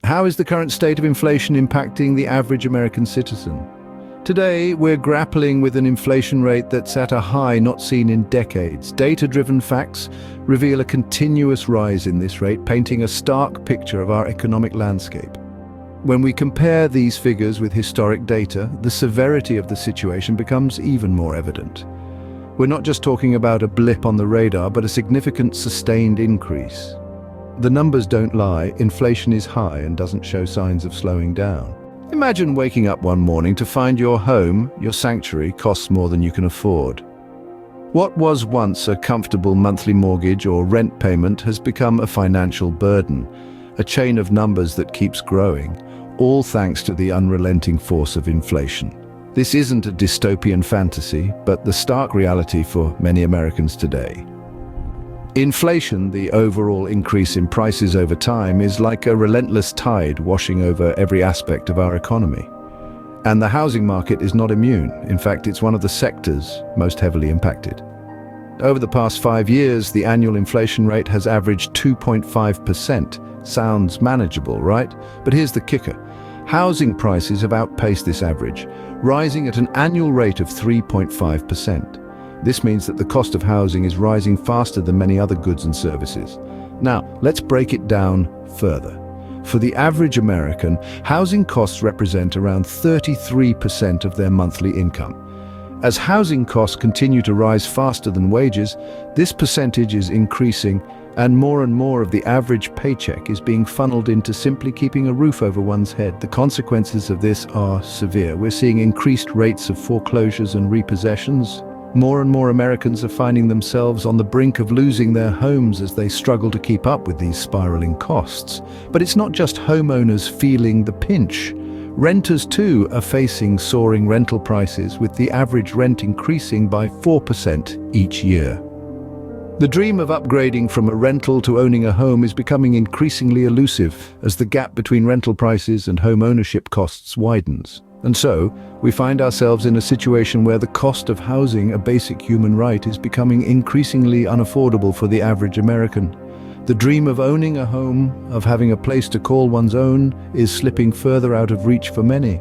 How is the current state of inflation impacting the average American citizen? Today, we're grappling with an inflation rate that's at a high not seen in decades. Data-driven facts reveal a continuous rise in this rate, painting a stark picture of our economic landscape. When we compare these figures with historic data, the severity of the situation becomes even more evident. We're not just talking about a blip on the radar, but a significant sustained increase. The numbers don't lie. Inflation is high and doesn't show signs of slowing down. Imagine waking up one morning to find your home, your sanctuary, costs more than you can afford. What was once a comfortable monthly mortgage or rent payment has become a financial burden, a chain of numbers that keeps growing, all thanks to the unrelenting force of inflation. This isn't a dystopian fantasy, but the stark reality for many Americans today. Inflation, the overall increase in prices over time, is like a relentless tide washing over every aspect of our economy. And the housing market is not immune. In fact, it's one of the sectors most heavily impacted. Over the past 5 years, the annual inflation rate has averaged 2.5%. Sounds manageable, right? But here's the kicker. Housing prices have outpaced this average, rising at an annual rate of 3.5%. This means that the cost of housing is rising faster than many other goods and services. Now, let's break it down further. For the average American, housing costs represent around 33% of their monthly income. As housing costs continue to rise faster than wages, this percentage is increasing, and more of the average paycheck is being funneled into simply keeping a roof over one's head. The consequences of this are severe. We're seeing increased rates of foreclosures and repossessions. More and more Americans are finding themselves on the brink of losing their homes as they struggle to keep up with these spiraling costs. But it's not just homeowners feeling the pinch. Renters too are facing soaring rental prices, with the average rent increasing by 4% each year. The dream of upgrading from a rental to owning a home is becoming increasingly elusive as the gap between rental prices and home ownership costs widens. And so, we find ourselves in a situation where the cost of housing, a basic human right, is becoming increasingly unaffordable for the average American. The dream of owning a home, of having a place to call one's own, is slipping further out of reach for many.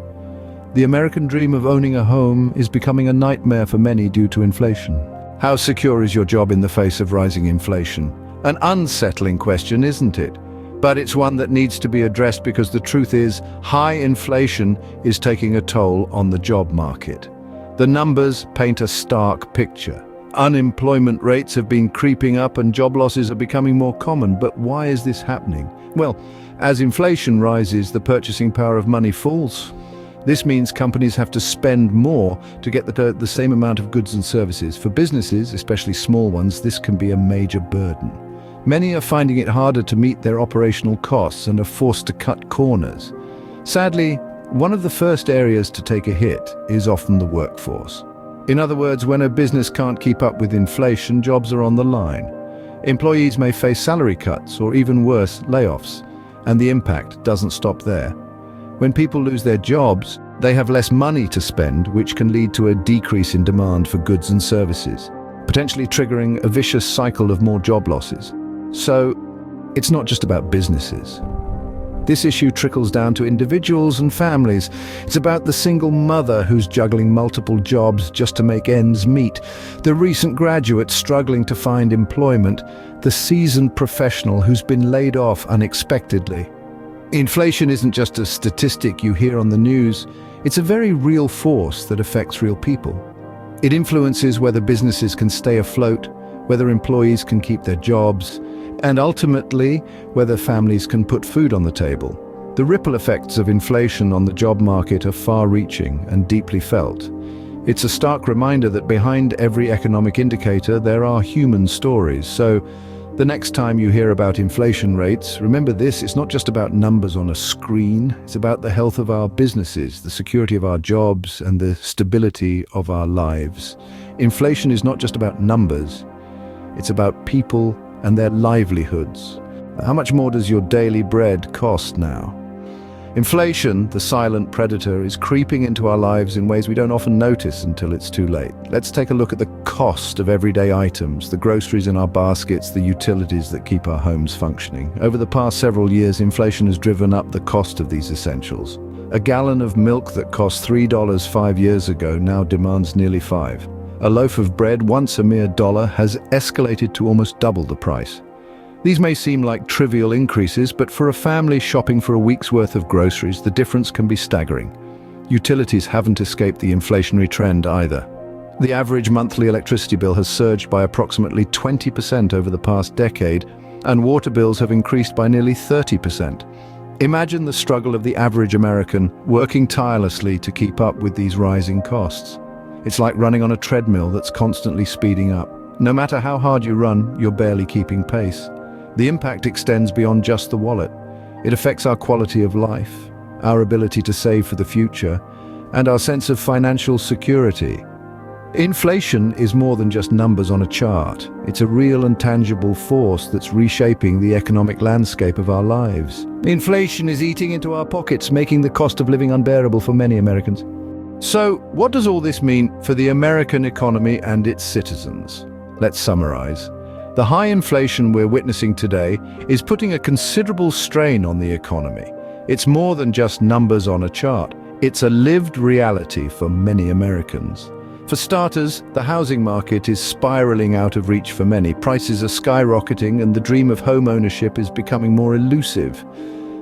The American dream of owning a home is becoming a nightmare for many due to inflation. How secure is your job in the face of rising inflation? An unsettling question, isn't it? But it's one that needs to be addressed because the truth is, high inflation is taking a toll on the job market. The numbers paint a stark picture. Unemployment rates have been creeping up and job losses are becoming more common. But why is this happening? Well, as inflation rises, the purchasing power of money falls. This means companies have to spend more to get the same amount of goods and services. For businesses, especially small ones, this can be a major burden. Many are finding it harder to meet their operational costs and are forced to cut corners. Sadly, one of the first areas to take a hit is often the workforce. In other words, when a business can't keep up with inflation, jobs are on the line. Employees may face salary cuts or even worse, layoffs, and the impact doesn't stop there. When people lose their jobs, they have less money to spend, which can lead to a decrease in demand for goods and services, potentially triggering a vicious cycle of more job losses. So, it's not just about businesses. This issue trickles down to individuals and families. It's about the single mother who's juggling multiple jobs just to make ends meet, the recent graduate struggling to find employment, the seasoned professional who's been laid off unexpectedly. Inflation isn't just a statistic you hear on the news. It's a very real force that affects real people. It influences whether businesses can stay afloat, whether employees can keep their jobs, and ultimately, whether families can put food on the table. The ripple effects of inflation on the job market are far-reaching and deeply felt. It's a stark reminder that behind every economic indicator, there are human stories. So, the next time you hear about inflation rates, remember this: it's not just about numbers on a screen. It's about the health of our businesses, the security of our jobs, and the stability of our lives. Inflation is not just about numbers. It's about people and their livelihoods. How much more does your daily bread cost now? Inflation, the silent predator, is creeping into our lives in ways we don't often notice until it's too late. Let's take a look at the cost of everyday items, the groceries in our baskets, the utilities that keep our homes functioning. Over the past several years, inflation has driven up the cost of these essentials. A gallon of milk that cost $3 5 years ago now demands nearly $5. A loaf of bread, once a mere $1, has escalated to almost double the price. These may seem like trivial increases, but for a family shopping for a week's worth of groceries, the difference can be staggering. Utilities haven't escaped the inflationary trend either. The average monthly electricity bill has surged by approximately 20% over the past decade, and water bills have increased by nearly 30%. Imagine the struggle of the average American working tirelessly to keep up with these rising costs. It's like running on a treadmill that's constantly speeding up. No matter how hard you run, you're barely keeping pace. The impact extends beyond just the wallet. It affects our quality of life, our ability to save for the future, and our sense of financial security. Inflation is more than just numbers on a chart. It's a real and tangible force that's reshaping the economic landscape of our lives. Inflation is eating into our pockets, making the cost of living unbearable for many Americans. So, what does all this mean for the American economy and its citizens? Let's summarize. The high inflation we're witnessing today is putting a considerable strain on the economy. It's more than just numbers on a chart. It's a lived reality for many Americans. For starters, the housing market is spiraling out of reach for many. Prices are skyrocketing and the dream of home ownership is becoming more elusive.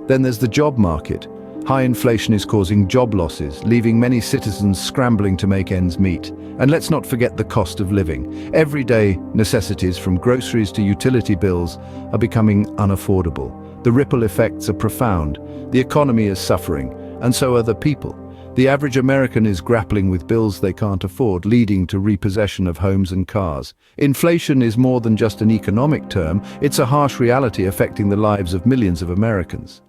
Then there's the job market. High inflation is causing job losses, leaving many citizens scrambling to make ends meet. And let's not forget the cost of living. Everyday necessities from groceries to utility bills are becoming unaffordable. The ripple effects are profound. The economy is suffering, and so are the people. The average American is grappling with bills they can't afford, leading to repossession of homes and cars. Inflation is more than just an economic term, it's a harsh reality affecting the lives of millions of Americans.